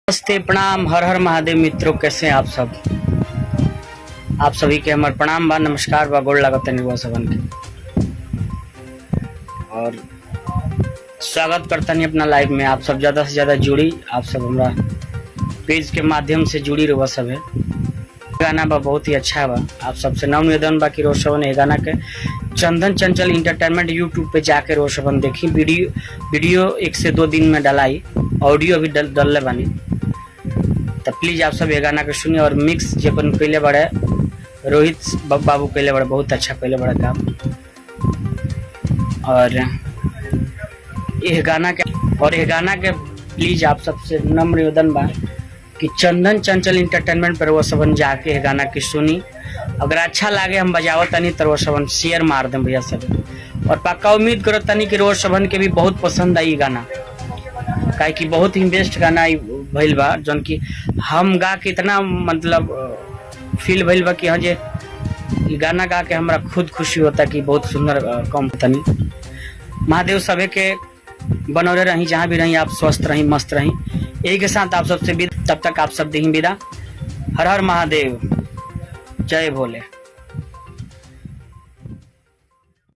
नमस्ते, प्रणाम, हर हर महादेव। मित्रों, कैसे हैं आप सब? आप सभी के हमार प्रणाम बा, नमस्कार बा, गोड़ लागत है सबन के और स्वागत करता नहीं अपना लाइव में। आप सब ज्यादा से ज्यादा जुड़ी, आप सब हमारा पेज के माध्यम से जुड़ी रहो। सब है गाना बा बहुत ही अच्छा बा। आप सबसे नव निवेदन बा कि रोज सबन गाना के चंदन चंचल इंटरटेनमेंट यूट्यूब पे जाके रोज सबन देखी। वीडियो 1 से 2 दिन में डलाई, ऑडियो भी डलले बानी। तो प्लीज आप सब ये गाना के सुनिए। और मिक्स जपन कैले बड़े रोहित बाबू कैले बड़े, बहुत अच्छा कैले बड़ा काम। और ये गाना के प्लीज आप सबसे नम्र निवेदन बा कि चंदन चंचल इंटरटेनमेंट पर वो सबन जाके गाना की सुनी। अगर अच्छा लगे हम बजावत तनी तो वो सबन शेयर मार दें भैया सब। और पक्का उम्मीद करो तनी कि रोज सबन के भी बहुत पसंद आई गाना, काहे कि बहुत ही बेस्ट गाना भइल बा। जौन कि हम गा के इतना मतलब फील भइल बा कि हाँ जे गाना गा के हमरा खुद खुशी होता कि बहुत सुंदर कम तनी। महादेव सभी के बनौले रही, जहाँ भी रही आप स्वस्थ रही, मस्त रही। यही के साथ आप सबसे तब तक आप सब देही विदा। हर हर महादेव, जय भोले।